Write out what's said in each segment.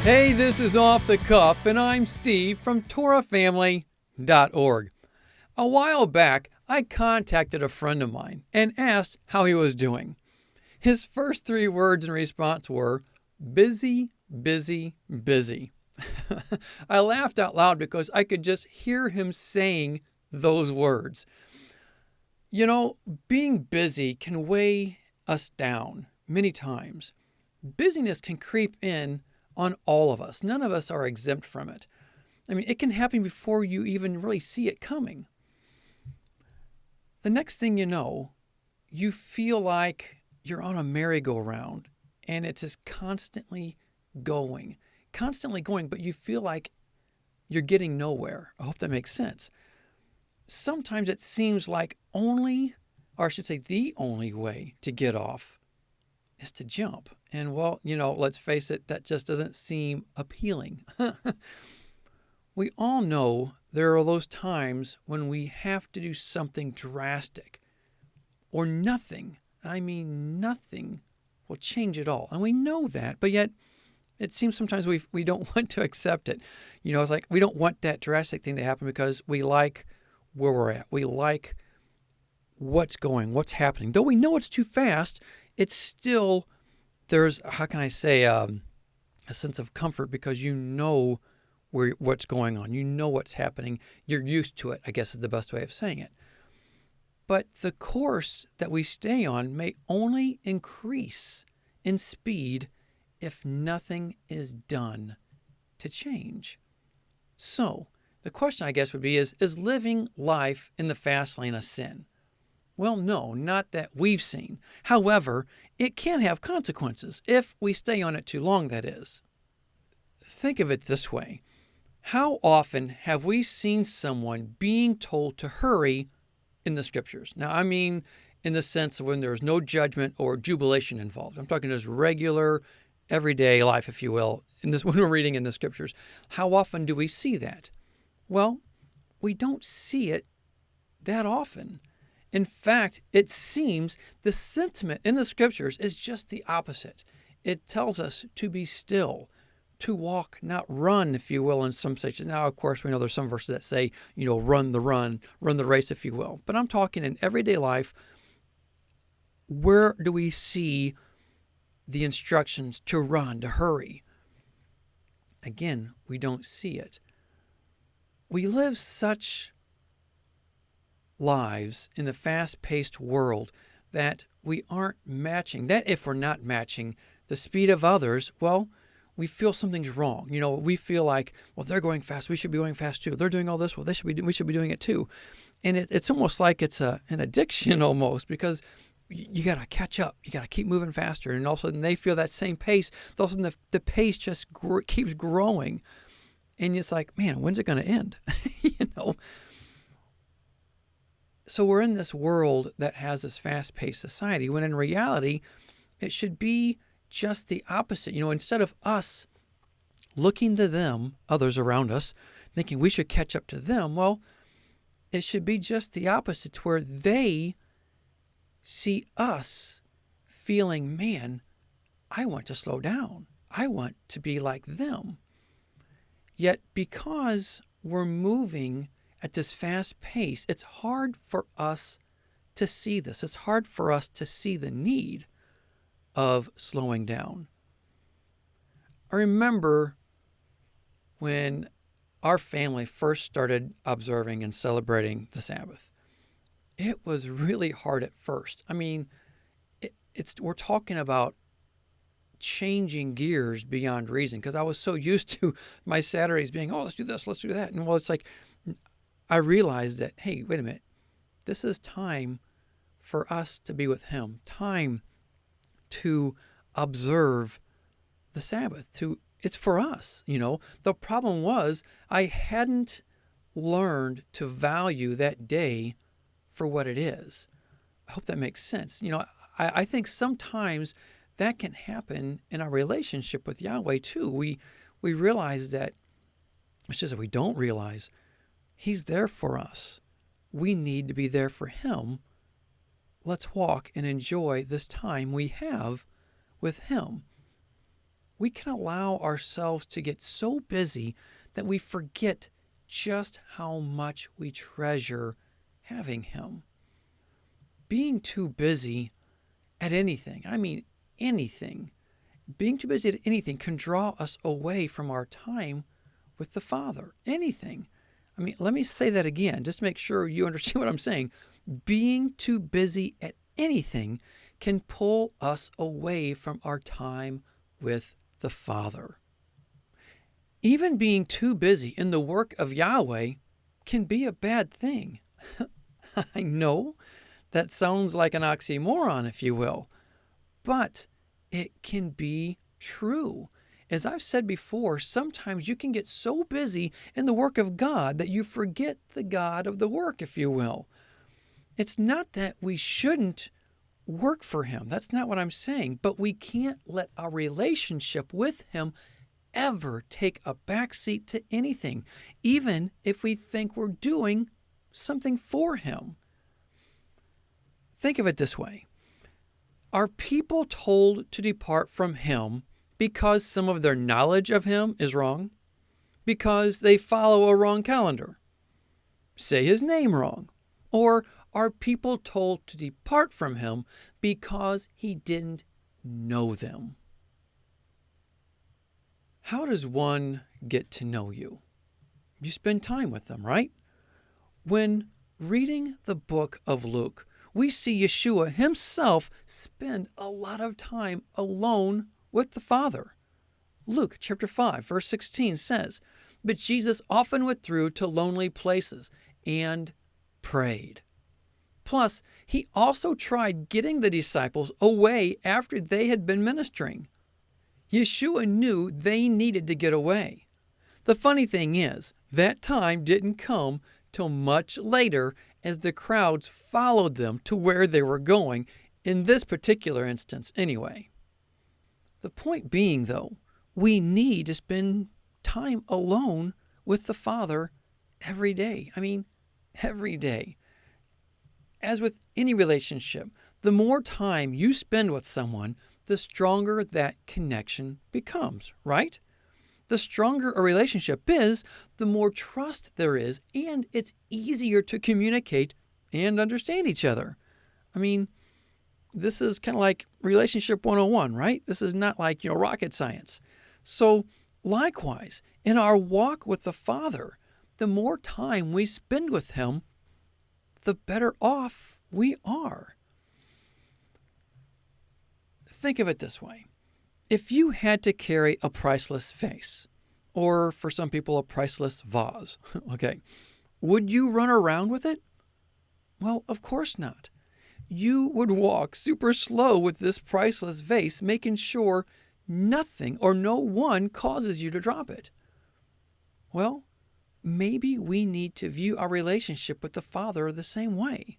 Hey, this is Off the Cuff, and I'm Steve from TorahFamily.org. A while back, I contacted a friend of mine and asked how he was doing. His first three words in response were, busy, busy, busy. I laughed out loud because I could just hear him saying those words. You know, being busy can weigh us down many times. Busyness can creep in on all of us. None of us are exempt from it. I mean, it can happen before you even really see it coming. The next thing you know, you feel like you're on a merry-go-round and it's just constantly going, but you feel like you're getting nowhere. I hope that makes sense. Sometimes it seems like the only way to get off is to jump. And well, let's face it, that just doesn't seem appealing. We all know there are those times when we have to do something drastic or nothing. I mean, nothing will change it all. And we know that, but yet it seems sometimes we don't want to accept it. It's like we don't want that drastic thing to happen because we like where we're at. We like what's happening. Though we know it's too fast, it's still, there's, a sense of comfort because you know what's going on. You know what's happening. You're used to it, I guess is the best way of saying it. But the course that we stay on may only increase in speed if nothing is done to change. So, the question I guess would be is living life in the fast lane a sin? Well, no, not that we've seen. However, it can have consequences if we stay on it too long, that is. Think of it this way. How often have we seen someone being told to hurry in the scriptures? Now, I mean in the sense of when there's no judgment or jubilation involved. I'm talking just regular, everyday life, if you will, when we're reading in the scriptures. How often do we see that? Well, we don't see it that often. In fact, it seems the sentiment in the scriptures is just the opposite. It tells us to be still, to walk, not run, if you will, in some sections. Now, of course, we know there's some verses that say, run the race, if you will. But I'm talking in everyday life, where do we see the instructions to run, to hurry? Again, we don't see it. We live such lives in a fast-paced world that we aren't matching. That if we're not matching the speed of others, well, we feel something's wrong. We feel like, well, they're going fast. We should be going fast too. They're doing all this. Well, we should be doing it too. And it's almost like it's an addiction almost because you got to catch up. You got to keep moving faster. And all of a sudden they feel that same pace. All of a sudden the pace just keeps growing. And it's like, man, when's it going to end? So we're in this world that has this fast-paced society when in reality, it should be just the opposite. Instead of us looking to them, others around us, thinking we should catch up to them, well, it should be just the opposite to where they see us feeling, man, I want to slow down. I want to be like them. Yet because we're moving at this fast pace, it's hard for us to see this. It's hard for us to see the need of slowing down. I remember when our family first started observing and celebrating the Sabbath. It was really hard at first. I mean, we're talking about changing gears beyond reason because I was so used to my Saturdays being, let's do this, let's do that. And well, it's like, I realized that, hey, wait a minute, this is time for us to be with Him, time to observe the Sabbath. It's for us, The problem was I hadn't learned to value that day for what it is. I hope that makes sense. I think sometimes that can happen in our relationship with Yahweh too. We realize that, it's just that we don't realize He's there for us. We need to be there for Him. Let's walk and enjoy this time we have with Him. we can allow ourselves to get so busy that we forget just how much we treasure having Him. Being too busy at anything, anything, being too busy at anything can draw us away from our time with the Father. Anything. Let me say that again, just to make sure you understand what I'm saying. Being too busy at anything can pull us away from our time with the Father. Even being too busy in the work of Yahweh can be a bad thing. I know that sounds like an oxymoron, if you will, but it can be true. As I've said before, sometimes you can get so busy in the work of God that you forget the God of the work, if you will. It's not that we shouldn't work for Him. That's not what I'm saying. But we can't let our relationship with Him ever take a backseat to anything, even if we think we're doing something for Him. Think of it this way. Are people told to depart from Him because some of their knowledge of Him is wrong? Because they follow a wrong calendar? Say His name wrong? Or are people told to depart from Him because He didn't know them? How does one get to know you? You spend time with them, right? When reading the book of Luke, we see Yeshua Himself spend a lot of time alone with the Father. Luke chapter 5, verse 16 says, "But Jesus often withdrew to lonely places and prayed." Plus, He also tried getting the disciples away after they had been ministering. Yeshua knew they needed to get away. The funny thing is, that time didn't come till much later as the crowds followed them to where they were going, in this particular instance anyway. The point being, though, we need to spend time alone with the Father every day. Every day. As with any relationship, the more time you spend with someone, the stronger that connection becomes, right? The stronger a relationship is, the more trust there is, and it's easier to communicate and understand each other. This is kind of like relationship 101, right? This is not like, rocket science. So, likewise, in our walk with the Father, the more time we spend with Him, the better off we are. Think of it this way. If you had to carry a priceless vase, or for some people, a priceless vase, okay, would you run around with it? Well, of course not. You would walk super slow with this priceless vase, making sure nothing or no one causes you to drop it. Well, maybe we need to view our relationship with the Father the same way.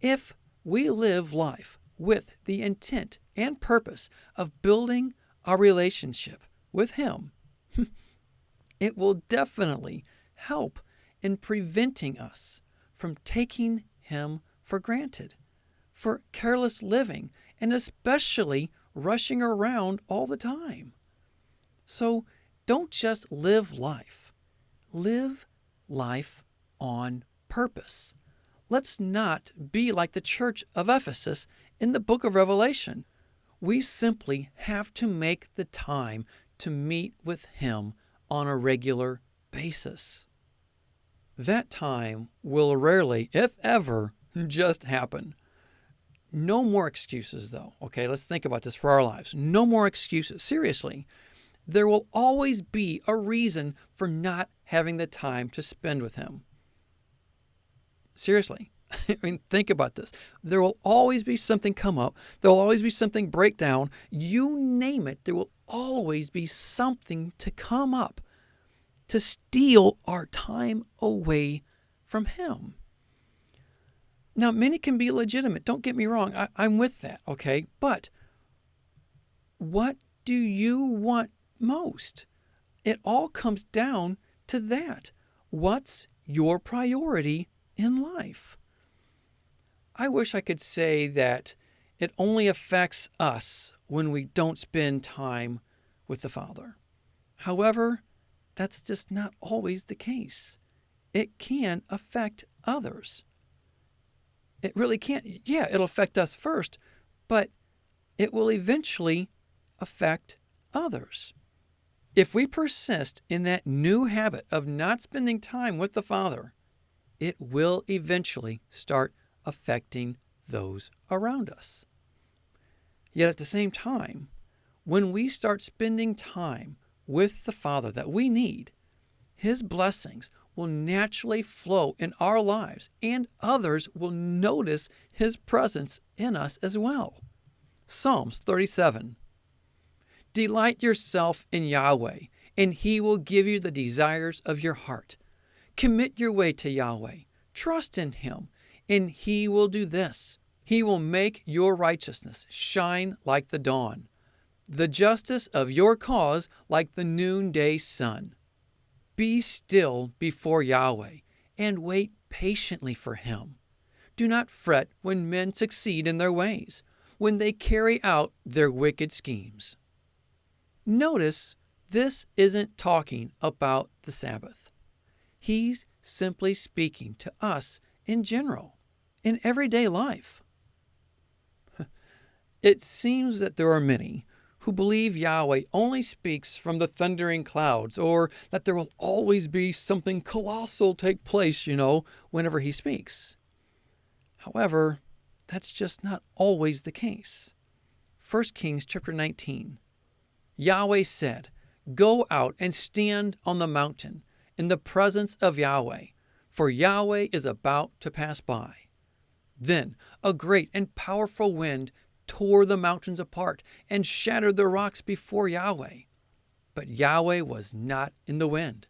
If we live life with the intent and purpose of building our relationship with Him, it will definitely help in preventing us from taking Him for granted, for careless living, and especially rushing around all the time. So don't just live life. Live life on purpose. Let's not be like the church of Ephesus in the book of Revelation. We simply have to make the time to meet with Him on a regular basis. That time will rarely, if ever, just happen. No more excuses, though. Okay, let's think about this for our lives. No more excuses. Seriously, there will always be a reason for not having the time to spend with Him. Seriously. Think about this. There will always be something come up. There will always be something break down. You name it, there will always be something to come up to steal our time away from Him. Now, many can be legitimate. Don't get me wrong. I'm with that, okay? But what do you want most? It all comes down to that. What's your priority in life? I wish I could say that it only affects us when we don't spend time with the Father. However, that's just not always the case. It can affect others. It really can. Yeah, it'll affect us first, but it will eventually affect others. If we persist in that new habit of not spending time with the Father, it will eventually start affecting those around us. Yet at the same time, when we start spending time with the Father that we need, His blessings will naturally flow in our lives, and others will notice His presence in us as well. Psalms 37. Delight yourself in Yahweh, and He will give you the desires of your heart. Commit your way to Yahweh. Trust in Him, and He will do this. He will make your righteousness shine like the dawn, the justice of your cause like the noonday sun. Be still before Yahweh, and wait patiently for Him. Do not fret when men succeed in their ways, when they carry out their wicked schemes. Notice this isn't talking about the Sabbath. He's simply speaking to us in general, in everyday life. It seems that there are many who believe Yahweh only speaks from the thundering clouds, or that there will always be something colossal take place, whenever He speaks. However, that's just not always the case. 1 Kings chapter 19. Yahweh said, "Go out and stand on the mountain in the presence of Yahweh, for Yahweh is about to pass by." Then a great and powerful wind tore the mountains apart and shattered the rocks before Yahweh. But Yahweh was not in the wind.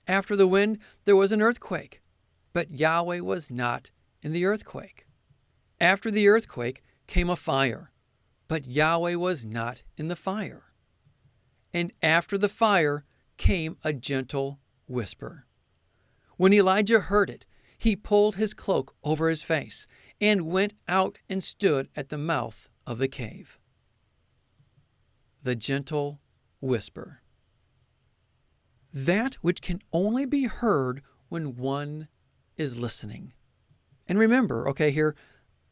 After the wind, there was an earthquake, but Yahweh was not in the earthquake. After the earthquake came a fire, but Yahweh was not in the fire. And after the fire came a gentle whisper. When Elijah heard it, he pulled his cloak over his face and went out and stood at the mouth of the cave. The gentle whisper. That which can only be heard when one is listening. And remember, here,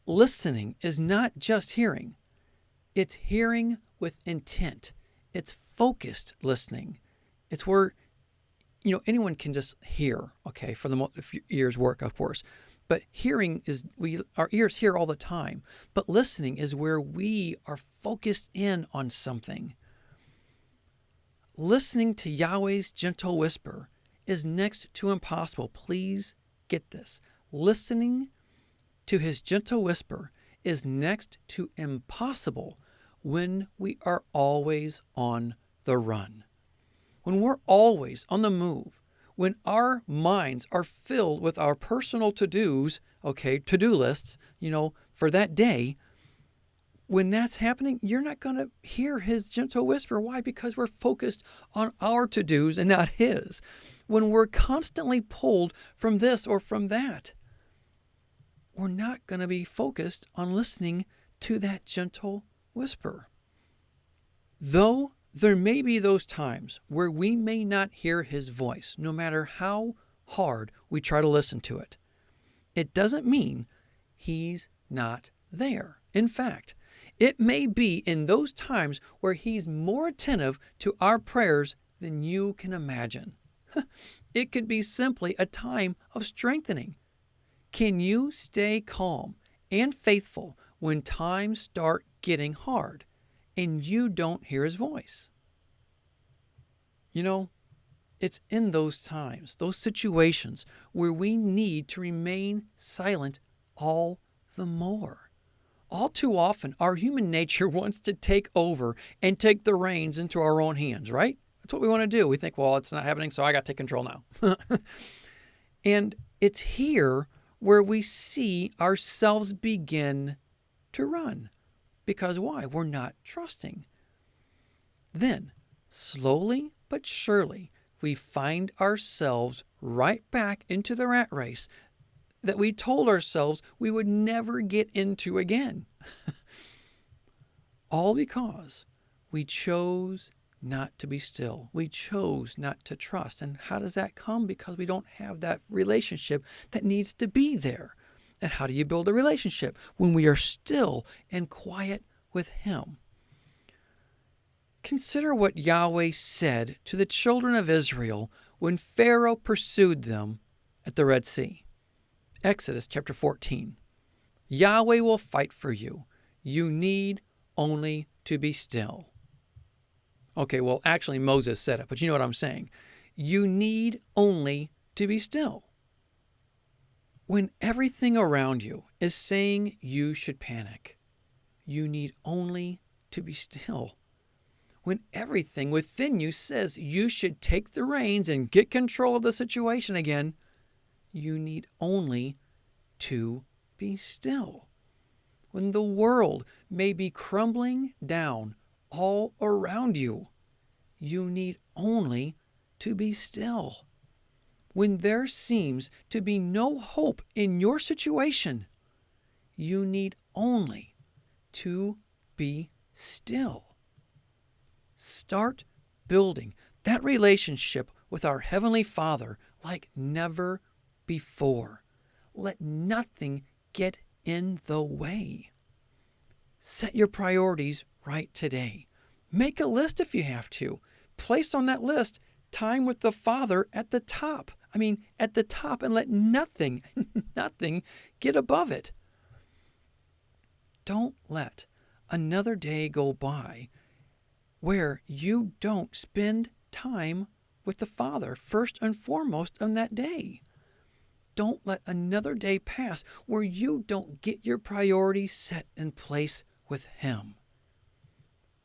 listening is not just hearing. It's hearing with intent. It's focused listening. It's where, anyone can just hear, for the if your ears work, of course. But hearing is, our ears hear all the time. But listening is where we are focused in on something. Listening to Yahweh's gentle whisper is next to impossible. Please get this. Listening to His gentle whisper is next to impossible when we are always on the run. When we're always on the move, when our minds are filled with our personal to-dos, to-do lists, for that day, when that's happening, you're not going to hear His gentle whisper. Why? Because we're focused on our to-dos and not His. When we're constantly pulled from this or from that, we're not going to be focused on listening to that gentle whisper. Though there may be those times where we may not hear His voice, no matter how hard we try to listen to it, it doesn't mean He's not there. In fact, it may be in those times where He's more attentive to our prayers than you can imagine. It could be simply a time of strengthening. Can you stay calm and faithful when times start getting hard and you don't hear His voice? It's in those times, those situations, where we need to remain silent all the more. All too often, our human nature wants to take over and take the reins into our own hands, right? That's what we want to do. We think, well, it's not happening, so I got to take control now. And it's here where we see ourselves begin to run. Because why? We're not trusting. Then, slowly but surely, we find ourselves right back into the rat race that we told ourselves we would never get into again. All because we chose not to be still. We chose not to trust. And how does that come? Because we don't have that relationship that needs to be there. And how do you build a relationship? When we are still and quiet with Him. Consider what Yahweh said to the children of Israel when Pharaoh pursued them at the Red Sea. Exodus chapter 14. Yahweh will fight for you. You need only to be still. Okay, well, actually Moses said it, but you know what I'm saying. You need only to be still. When everything around you is saying you should panic, you need only to be still. When everything within you says you should take the reins and get control of the situation again, you need only to be still. When the world may be crumbling down all around you, you need only to be still. When there seems to be no hope in your situation, you need only to be still. Start building that relationship with our Heavenly Father like never before. Let nothing get in the way. Set your priorities right today. Make a list if you have to. Place on that list time with the Father at the top. At the top, and let nothing get above it. Don't let another day go by where you don't spend time with the Father first and foremost on that day. Don't let another day pass where you don't get your priorities set in place with Him.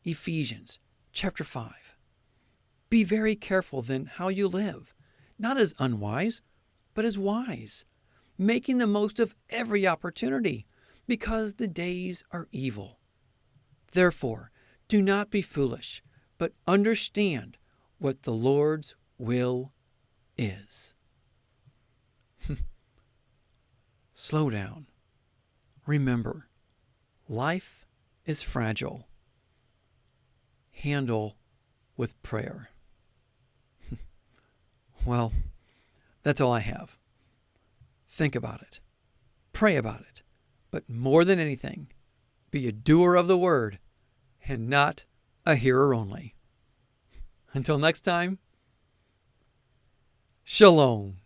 Ephesians chapter 5. Be very careful then how you live, not as unwise, but as wise, making the most of every opportunity, because the days are evil. Therefore, do not be foolish, but understand what the Lord's will is. Slow down. Remember, life is fragile. Handle with prayer. Well, that's all I have. Think about it. Pray about it. But more than anything, be a doer of the word and not a hearer only. Until next time, Shalom.